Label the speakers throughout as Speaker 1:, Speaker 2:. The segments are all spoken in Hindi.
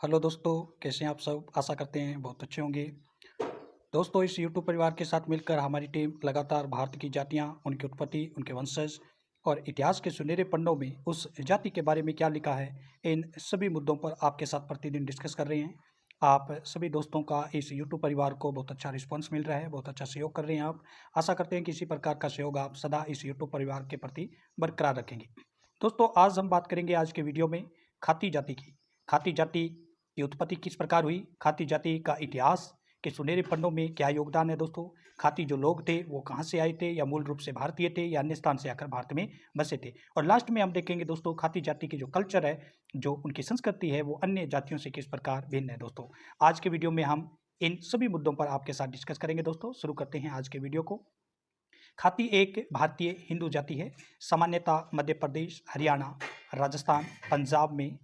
Speaker 1: हेलो दोस्तों, कैसे हैं आप सब? आशा करते हैं बहुत अच्छे होंगे। दोस्तों, इस यूट्यूब परिवार के साथ मिलकर हमारी टीम लगातार भारत की जातियां, उनकी उत्पत्ति, उनके वंशज और इतिहास के सुनहरे पन्नों में उस जाति के बारे में क्या लिखा है, इन सभी मुद्दों पर आपके साथ प्रतिदिन डिस्कस कर रहे हैं। आप सभी दोस्तों का इस यूट्यूब परिवार को बहुत अच्छा रिस्पॉन्स मिल रहा है, बहुत अच्छा सहयोग कर रहे हैं आप। आशा करते हैं कि इसी प्रकार का सहयोग आप सदा इस यूट्यूब परिवार के प्रति बरकरार रखेंगे। दोस्तों, आज हम बात करेंगे आज के वीडियो में खाती जाति की। खाती जाति की उत्पत्ति किस प्रकार हुई, खाती जाति का इतिहास के सुनहरे पन्नों में क्या योगदान है दोस्तों, खाती जो लोग थे वो कहाँ से आए थे, या मूल रूप से भारतीय थे या अन्य स्थान से आकर भारत में बसे थे। और लास्ट में हम देखेंगे दोस्तों खाती जाति की जो कल्चर है, जो उनकी संस्कृति है, वो अन्य जातियों से किस प्रकार भिन्न है। दोस्तों, आज के वीडियो में हम इन सभी मुद्दों पर आपके साथ डिस्कस करेंगे। दोस्तों, शुरू करते हैं आज के वीडियो को। खाती एक भारतीय हिंदू जाति है। सामान्यतः मध्य प्रदेश, हरियाणा, राजस्थान, पंजाब में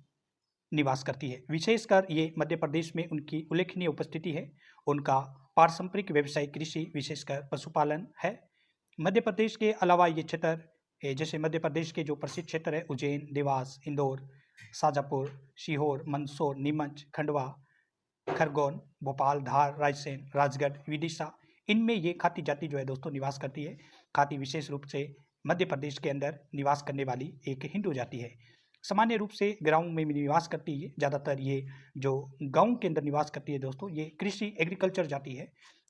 Speaker 1: निवास करती है। विशेषकर ये मध्य प्रदेश में उनकी उल्लेखनीय उपस्थिति है। उनका पारंपरिक व्यवसाय कृषि, विशेषकर पशुपालन है। मध्य प्रदेश के अलावा ये क्षेत्र जैसे मध्य प्रदेश के जो प्रसिद्ध क्षेत्र है उज्जैन, देवास, इंदौर, शाजापुर, सीहोर, मंदसौर, नीमच, खंडवा, खरगोन, भोपाल, धार, रायसेन, राजगढ़, विदिशा, इनमें ये खाती जाति जो है दोस्तों निवास करती है। खाती विशेष रूप से मध्य प्रदेश के अंदर निवास करने वाली एक हिंदू जाति है। सामान्य रूप से गाँव में निवास करती है। ज़्यादातर ये जो गाँव के अंदर निवास करती है दोस्तों, ये कृषि एग्रीकल्चर जाति है।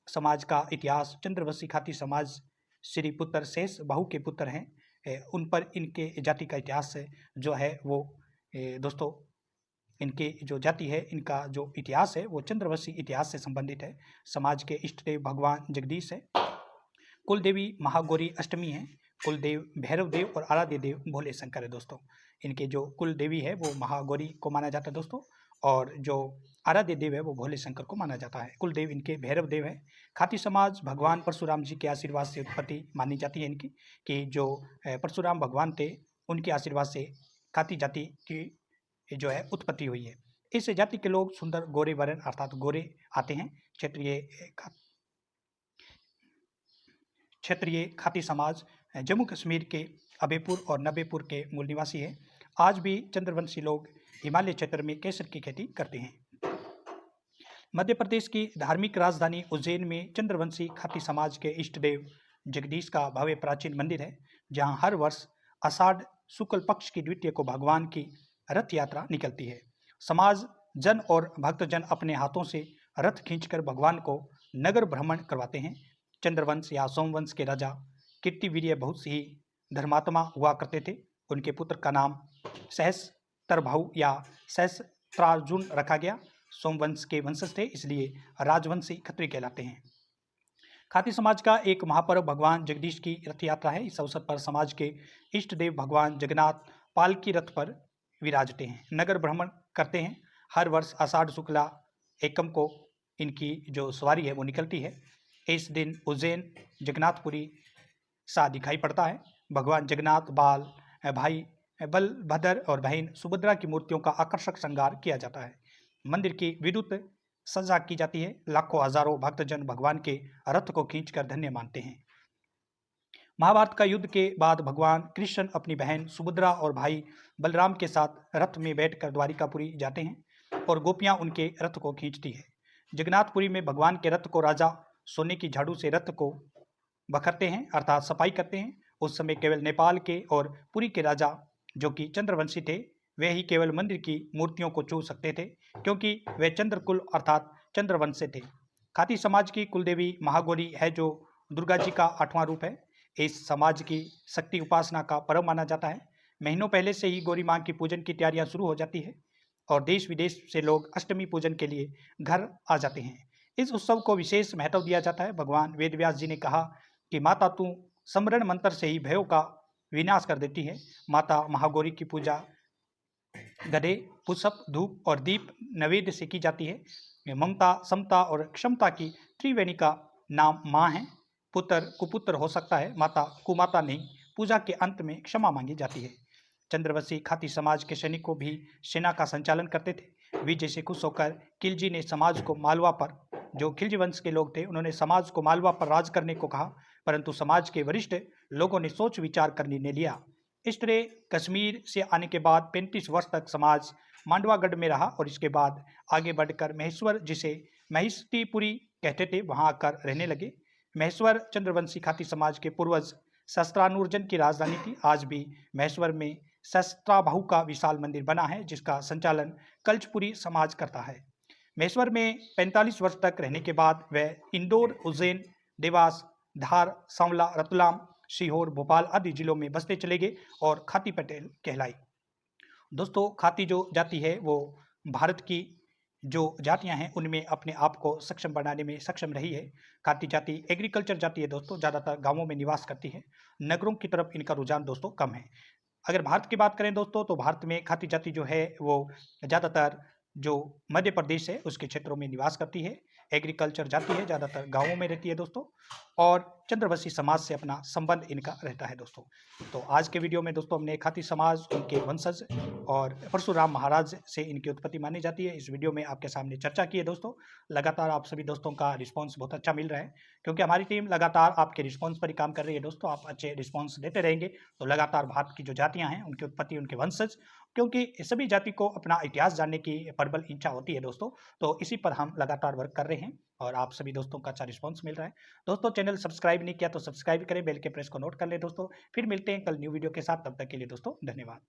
Speaker 1: समाज का इतिहास, चंद्रवंशी खाती समाज श्री पुत्र शेष बहू के पुत्र हैं। उन पर इनके जाति का इतिहास जो है वो दोस्तों, इनके जो जाति है, इनका जो इतिहास है वो चंद्रवंशी इतिहास से संबंधित है। समाज के इष्ट देव भगवान जगदीश है। कुल देवी महागौरी अष्टमी है। कुल देव भैरव देव और आराध्य देव भोले शंकर है। दोस्तों, इनके जो कुल देवी है वो महागौरी को माना जाता है दोस्तों, और जो आराध्य देव है वो भोले शंकर को माना जाता है। कुल देव इनके भैरव देव है। खाती समाज भगवान परशुराम जी के आशीर्वाद से उत्पत्ति मानी जाती है इनकी, कि जो परशुराम भगवान थे उनके आशीर्वाद से खाती जाति की जो है उत्पत्ति हुई है। इस जाति के लोग सुंदर गोरे वर्ण अर्थात गोरे आते हैं। क्षेत्रीय खाती समाज जम्मू कश्मीर के अभयपुर और नबेपुर के मूल निवासी है। आज भी चंद्रवंशी लोग हिमालय क्षेत्र में केसर की खेती करते हैं। मध्य प्रदेश की धार्मिक राजधानी उज्जैन में चंद्रवंशी खाती समाज के इष्ट देव जगदीश का भव्य प्राचीन मंदिर है, जहां हर वर्ष आषाढ़ शुक्ल पक्ष की द्वितीय को भगवान की रथ यात्रा निकलती है। समाज जन और भक्तजन अपने हाथों से रथ खींचकर भगवान को नगर भ्रमण करवाते हैं। चंद्रवंश या सोमवंश के राजा कीर्तिवीर्य बहुत ही धर्मात्मा हुआ करते थे। उनके पुत्र का नाम सहस्त्रभाऊ या सहस्त्रार्जुन रखा गया। सोमवंश के वंशज थे, इसलिए राजवंशी क्षत्रिय कहलाते हैं। खाती समाज का एक महापर्व भगवान जगदीश की रथ यात्रा है। इस अवसर पर समाज के इष्ट देव भगवान जगन्नाथ पालकी रथ पर विराजते हैं, नगर भ्रमण करते हैं। हर वर्ष आषाढ़ शुक्ला एकम को इनकी जो सवारी है वो निकलती है। इस दिन उज्जैन जगन्नाथपुरी सा दिखाई पड़ता है। भगवान जगन्नाथ, भाई बलभद्र और बहन सुभद्रा की मूर्तियों का आकर्षक श्रृंगार किया जाता है। मंदिर की विद्युत सजा की जाती है। लाखों हजारों भक्तजन भगवान के रथ को खींचकर धन्य मानते हैं। महाभारत का युद्ध के बाद भगवान कृष्ण अपनी बहन सुभद्रा और भाई बलराम के साथ रथ में बैठकर द्वारिकापुरी जाते हैं और गोपियां उनके रथ को खींचती है। जगन्नाथपुरी में भगवान के रथ को राजा सोने की झाड़ू से रथ को बखरते हैं अर्थात सफाई करते हैं। उस समय केवल नेपाल के और पुरी के राजा, जो कि चंद्रवंशी थे, वे ही केवल मंदिर की मूर्तियों को छू सकते थे, क्योंकि वे चंद्रकुल अर्थात चंद्रवंश से थे। खाती समाज की कुलदेवी महागौरी है, जो दुर्गा जी का 8वां रूप है। इस समाज की शक्ति उपासना का पर्व माना जाता है। महीनों पहले से ही गौरी माँ की पूजन की तैयारियां शुरू हो जाती है और देश विदेश से लोग अष्टमी पूजन के लिए घर आ जाते हैं। इस उत्सव को विशेष महत्व दिया जाता है। भगवान वेदव्यास जी ने कहा कि माता तू स्मरण मंत्र से ही भयों का विनाश कर देती है। माता महागौरी की पूजा गधे, पुष्प, धूप और दीप नैवेद्य से की जाती है। ममता, समता और क्षमता की त्रिवेणी का नाम माँ है। पुत्र कुपुत्र हो सकता है, माता कुमाता नहीं। पूजा के अंत में क्षमा मांगी जाती है। चंद्रवंशी खाती समाज के सैनिकों भी सेना का संचालन करते थे। विजय से खुश होकर खिलजी ने समाज को मालवा पर, जो खिलजी वंश के लोग थे, उन्होंने समाज को मालवा पर राज करने को कहा, परंतु समाज के वरिष्ठ लोगों ने सोच विचार कर निर्णय लिया। इस तरह कश्मीर से आने के बाद 35 वर्ष तक समाज मांडवागढ़ में रहा और इसके बाद आगे बढ़कर महेश्वर, जिसे महिष्टिपुरी कहते थे, वहां आकर रहने लगे। महेश्वर चंद्रवंशी खाती समाज के पूर्वज शस्त्रानुर्जन की राजधानी थी। आज भी महेश्वर में शस्त्राभाऊ का विशाल मंदिर बना है, जिसका संचालन कल्चपुरी समाज करता है। महेश्वर में 45 वर्ष तक रहने के बाद वह इंदौर, उज्जैन, देवास, धार, सांवला, रतलाम, सीहोर, भोपाल आदि जिलों में बसते चले गए और खाती पटेल कहलाई। दोस्तों, खाती जो जाति है वो भारत की जो जातियां हैं उनमें अपने आप को सक्षम बनाने में सक्षम रही है। खाती जाति एग्रीकल्चर जाति है दोस्तों, ज़्यादातर गांवों में निवास करती है। नगरों की तरफ इनका रुझान दोस्तों कम है। अगर भारत की बात करें दोस्तों, तो भारत में खाती जाति जो है वो ज़्यादातर जो मध्य प्रदेश है उसके क्षेत्रों में निवास करती है। एग्रीकल्चर जाति है, ज़्यादातर गांवों में रहती है दोस्तों, और चंद्रवंशी समाज से अपना संबंध इनका रहता है दोस्तों। तो आज के वीडियो में दोस्तों हमने खाती समाज, उनके वंशज और परशुराम महाराज से इनकी उत्पत्ति मानी जाती है, इस वीडियो में आपके सामने चर्चा की है दोस्तों। लगातार आप सभी दोस्तों का रिस्पॉन्स बहुत अच्छा मिल रहा है, क्योंकि हमारी टीम लगातार आपके रिस्पॉन्स पर ही काम कर रही है दोस्तों। आप अच्छे रिस्पॉन्स देते रहेंगे तो लगातार भारत की जो जातियाँ हैं उनकी उत्पत्ति, उनके वंशज, क्योंकि सभी जाति को अपना इतिहास जानने की प्रबल इच्छा होती है दोस्तों, तो इसी पर हम लगातार वर्क कर रहे हैं और आप सभी दोस्तों का अच्छा रिस्पॉन्स मिल रहा है। दोस्तों, चैनल सब्सक्राइब नहीं किया तो सब्सक्राइब करें, बेल के प्रेस को नोट कर लें दोस्तों। फिर मिलते हैं कल न्यू वीडियो के साथ, तब तक के लिए दोस्तों धन्यवाद।